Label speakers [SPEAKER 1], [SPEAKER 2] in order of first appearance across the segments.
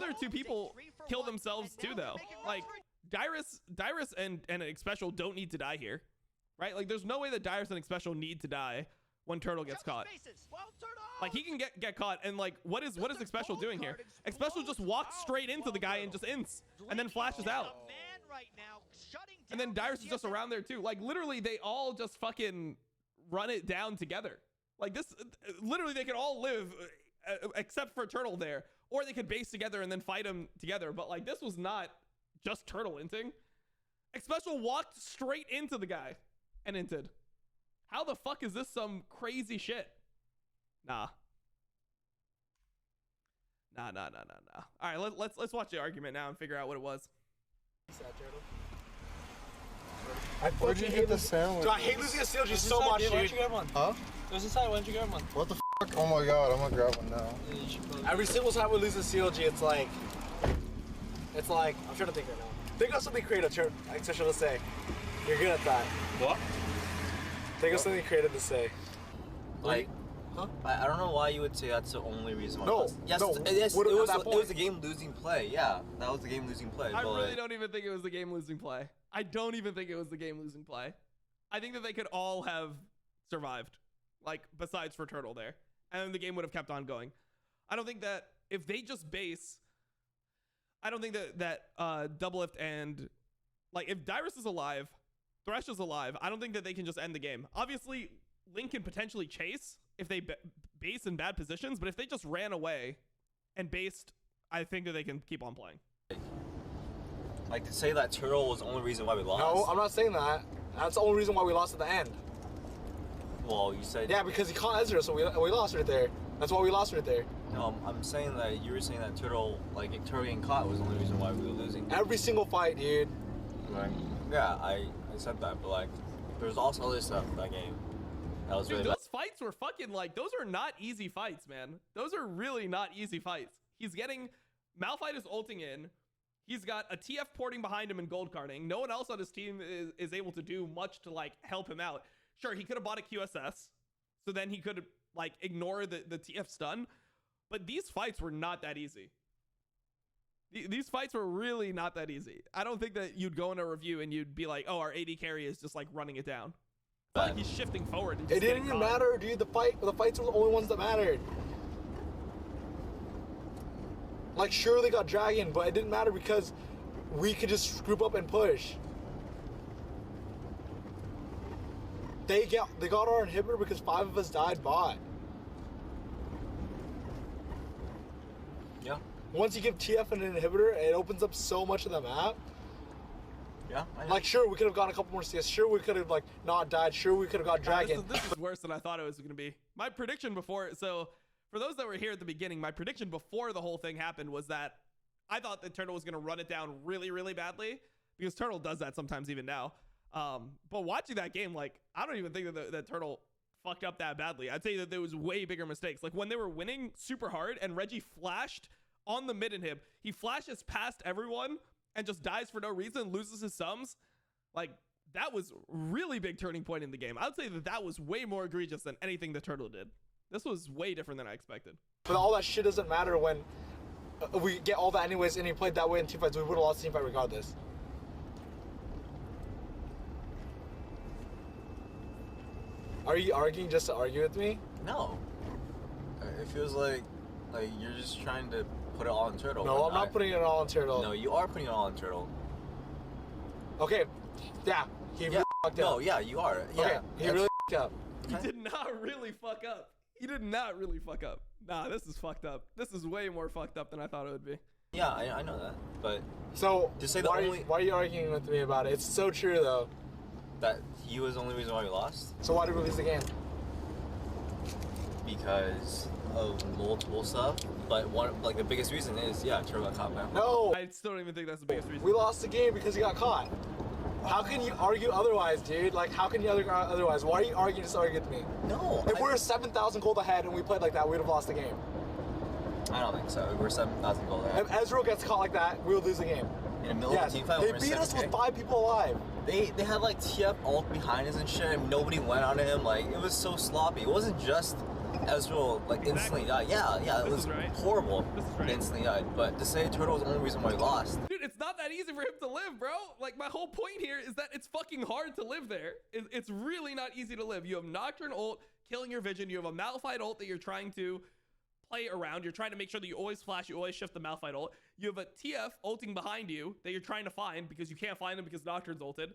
[SPEAKER 1] other two people kill themselves too, though. Like Dyrus and Xpecial don't need to die here, right? Like there's no way that Dyrus and Xpecial need to die when Turtle gets caught. Like he can get caught, and like what is Xpecial doing here? Xpecial just walks straight into the guy and just ints, and then flashes out. And then Dyrus is just around there too. Like literally, they all just fucking run it down together. Like this, literally, they could all live except for Turtle there, or they could base together and then fight him together. But like this was not just Turtle inting. Xpecial walked straight into the guy and inted. How the fuck is this some crazy shit? Nah. All right, let's watch the argument now and figure out what it was.
[SPEAKER 2] I fucking hate the sandwich.
[SPEAKER 3] Dude, I hate losing a CLG so much, dude.
[SPEAKER 2] Huh?
[SPEAKER 4] It was inside. Why don't you grab one?
[SPEAKER 2] What the fuck? Oh my god, I'm gonna grab one now.
[SPEAKER 3] Every single time we lose a CLG, it's like, I'm trying to think right now. Think of something creative, like Sasha to say. You're good at that.
[SPEAKER 4] What?
[SPEAKER 3] Think of something creative to say.
[SPEAKER 4] Like, huh? I don't know why you would say that's the only reason why.
[SPEAKER 3] No,
[SPEAKER 4] yes,
[SPEAKER 3] no.
[SPEAKER 4] Yes, it was a game-losing play. Yeah, that was the game-losing play.
[SPEAKER 1] I really don't even think it was the game-losing play. I don't even think it was the game-losing play. I think that they could all have survived, like besides for Turtle there, and then the game would have kept on going. I don't think that if they just base, I don't think that Double Lift and like if Dyrus is alive, Thresh is alive, I don't think that they can just end the game. Obviously, Link can potentially chase if they base in bad positions, but if they just ran away and based, I think that they can keep on playing.
[SPEAKER 4] Like to say that Turtle was the only reason why we lost.
[SPEAKER 3] No, I'm not saying that. That's the only reason why we lost at the end.
[SPEAKER 4] Well, you said...
[SPEAKER 3] Yeah, because he caught Ezra, so we lost right there. That's why we lost right there.
[SPEAKER 4] No, I'm saying that you were saying that Turtle getting caught was the only reason why we were losing.
[SPEAKER 3] Every single fight, dude.
[SPEAKER 4] Right. Yeah, I said that, but like, there's also other stuff in that game. That was really
[SPEAKER 1] those fights were fucking like, those are not easy fights, man. Those are really not easy fights. He's getting... Malphite is ulting in. He's got a TF porting behind him and gold carding. No one else on his team is able to do much to like help him out. Sure, he could have bought a QSS, so then he could like ignore the TF stun. But these fights were not that easy. These fights were really not that easy. I don't think that you'd go in a review and you'd be like, oh, our AD carry is just like running it down. But like he's shifting forward. And just
[SPEAKER 3] it didn't even matter, dude. The fights were the only ones that mattered. Like, sure, they got Dragon, but it didn't matter because we could just group up and push. They got our inhibitor because 5 of us died bot.
[SPEAKER 4] Yeah.
[SPEAKER 3] Once you give TF an inhibitor, it opens up so much of the map.
[SPEAKER 4] Yeah.
[SPEAKER 3] Like, sure, we could have gotten a couple more CS. Sure, we could have, like, not died. Sure, we could have got Dragon.
[SPEAKER 1] This is worse than I thought it was going to be. My prediction before... So, for those that were here at the beginning, my prediction before the whole thing happened was that I thought that Turtle was going to run it down really, really badly. Because Turtle does that sometimes even now. But watching that game, like, I don't even think that Turtle fucked up that badly. I'd say that there was way bigger mistakes. Like, when they were winning super hard and Reggie flashed on the mid inhib, he flashes past everyone and just dies for no reason, loses his sums. Like, that was really big turning point in the game. I would say that was way more egregious than anything that Turtle did. This was way different than I expected.
[SPEAKER 3] But all that shit doesn't matter when we get all that anyways, and he played that way in teamfights. We would have lost the teamfight regardless. Are you arguing just to argue with me?
[SPEAKER 4] No. It feels like you're just trying to put it all on Turtle.
[SPEAKER 3] No, I'm not putting it all on Turtle.
[SPEAKER 4] No, you are putting it all on Turtle.
[SPEAKER 3] Okay. Yeah. He really fucked up.
[SPEAKER 4] No, yeah, you are. Yeah.
[SPEAKER 3] Okay. He really fucked up.
[SPEAKER 1] He did not really fuck up. He did not really fuck up. Nah, this is fucked up. This is way more fucked up than I thought it would be.
[SPEAKER 4] Yeah, I know that, but
[SPEAKER 3] so
[SPEAKER 4] to say
[SPEAKER 3] why are you arguing with me about it? It's so true though.
[SPEAKER 4] That he was the only reason why we lost.
[SPEAKER 3] So why did we lose the game?
[SPEAKER 4] Because of multiple stuff, but the biggest reason is Turtle got caught back.
[SPEAKER 3] No,
[SPEAKER 1] I still don't even think that's the biggest reason.
[SPEAKER 3] We lost the game because he got caught. How can you argue otherwise, dude? Like, how can you argue otherwise? Why are you arguing just to argue with me?
[SPEAKER 4] No.
[SPEAKER 3] If we're 7,000 gold ahead and we played like that, we'd have lost the game.
[SPEAKER 4] I don't think so. We're 7,000 gold ahead.
[SPEAKER 3] If Ezreal gets caught like that, we'll lose the game.
[SPEAKER 4] In the middle of the team fight,
[SPEAKER 3] they beat us with 5 people alive.
[SPEAKER 4] They had like TF ult behind us and shit, and nobody went on him. Like, it was so sloppy. It wasn't just Ezreal like instantly died. Yeah, it was horrible. It instantly died. But to say Turtle was the only reason why we lost.
[SPEAKER 1] Dude, it's not that easy for him to live, bro. Like, my whole point here is that it's fucking hard to live there. It's really not easy to live. You have Nocturne ult killing your vision. You have a Malphite ult that you're trying to play around. You're trying to make sure that you always flash, you always shift the Malphite ult. You have a TF ulting behind you that you're trying to find because you can't find him because Nocturne's ulted.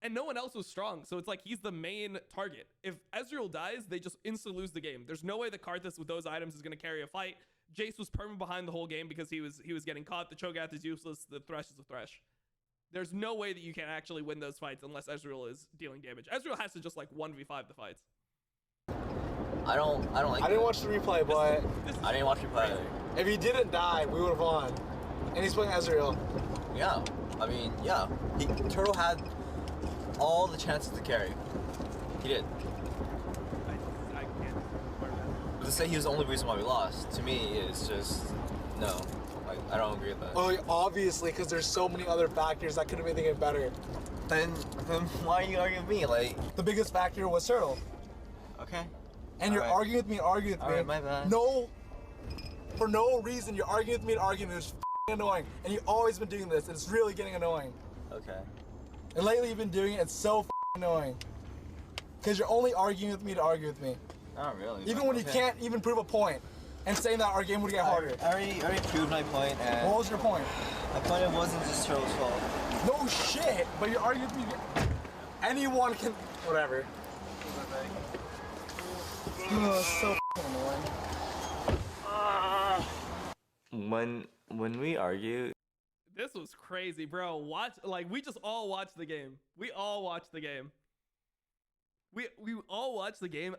[SPEAKER 1] And no one else was strong. So it's like he's the main target. If Ezreal dies, they just instantly lose the game. There's no way that Karthus with those items is going to carry a fight. Jace was permanent behind the whole game because he was getting caught. The Cho'Gath is useless. The Thresh is a Thresh. There's no way that you can actually win those fights unless Ezreal is dealing damage. Ezreal has to just like 1v5 the fights.
[SPEAKER 4] I don't like.
[SPEAKER 3] I didn't watch the replay, but
[SPEAKER 4] I didn't watch replay either.
[SPEAKER 3] if he didn't die, we would have won. And he's playing Ezreal.
[SPEAKER 4] Yeah, I mean, yeah. Turtle had all the chances to carry. He did.
[SPEAKER 1] I can't.
[SPEAKER 4] But to say he was the only reason why we lost, to me, is just no. Like, I don't agree with that.
[SPEAKER 3] Oh, obviously, because there's so many other factors that could have made things better.
[SPEAKER 4] Then why are you arguing with me? Like,
[SPEAKER 3] The biggest factor was Turtle.
[SPEAKER 4] okay.
[SPEAKER 3] And you're
[SPEAKER 4] Alright.
[SPEAKER 3] arguing with me, arguing with me.
[SPEAKER 4] Alright, my bad.
[SPEAKER 3] No, for no reason, you're arguing with me and arguing. It's annoying. And you've always been doing this, and it's really getting annoying.
[SPEAKER 4] Okay.
[SPEAKER 3] And lately you've been doing it, it's so annoying. Because you're only arguing with me to argue with me.
[SPEAKER 4] Not really.
[SPEAKER 3] Even when you can't even prove a point. And saying that our game would get harder.
[SPEAKER 4] I already proved my point, and
[SPEAKER 3] What was your point?
[SPEAKER 4] my point it wasn't just Turtle's fault.
[SPEAKER 3] No shit, but you're arguing with me. Anyone can, whatever. So annoying.
[SPEAKER 4] When we argue,
[SPEAKER 1] This was crazy, bro. We just all watched the game. We all watched the game. We all watched the game.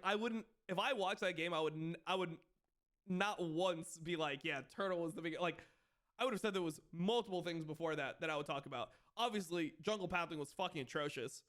[SPEAKER 1] If I watched that game, I would not once be like, yeah, Turtle was the big, like, I would have said there was multiple things before that I would talk about. Obviously, jungle pathing was fucking atrocious.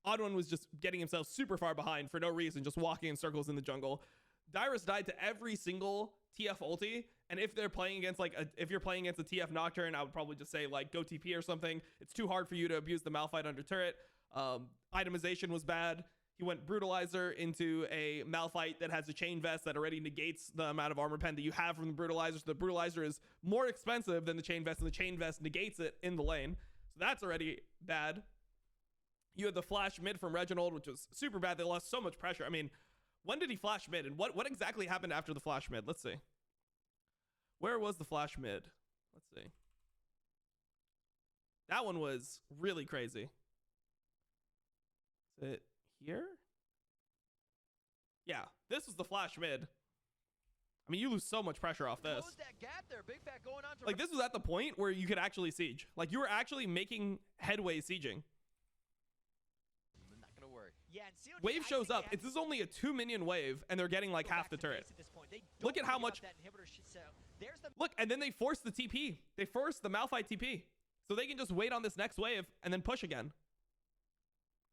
[SPEAKER 1] Oddone was just getting himself super far behind for no reason, just walking in circles in the jungle. Dyrus died to every single TF ulti, and if they're playing against if you're playing against a TF Nocturne, I would probably just say like go TP or something. It's too hard for you to abuse the Malphite under turret. Itemization was bad. He went Brutalizer into a Malphite that has a chain vest that already negates the amount of armor pen that you have from the Brutalizer. So the Brutalizer is more expensive than the chain vest, and the chain vest negates it in the lane. So that's already bad. You had the flash mid from Reginald, which was super bad. They lost so much pressure. I mean, when did he flash mid? And what exactly happened after the flash mid? Let's see. Where was the flash mid? Let's see. That one was really crazy. Is it here? Yeah, this was the flash mid. I mean, you lose so much pressure off this. Like, this was at the point where you could actually siege. Like, you were actually making headway sieging. Wave shows up. This is only a 2 minion wave, and they're getting like half the turret. Look at how much. Look, and then they force the TP. They force the Malphite TP, so they can just wait on this next wave and then push again.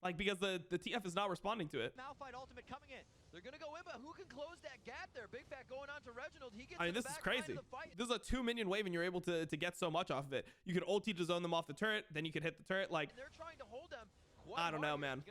[SPEAKER 1] Like, because the TF is not responding to it.
[SPEAKER 5] Malphite ultimate coming in. They're gonna go in, but who can close that gap there? Big Fat going on to Reginald. He gets.
[SPEAKER 1] I mean, this is crazy. This is a 2 minion wave, and you're able to get so much off of it. You could ulti to zone them off the turret, then you could hit the turret. Like,
[SPEAKER 5] they're trying to hold them.
[SPEAKER 1] I don't know, man.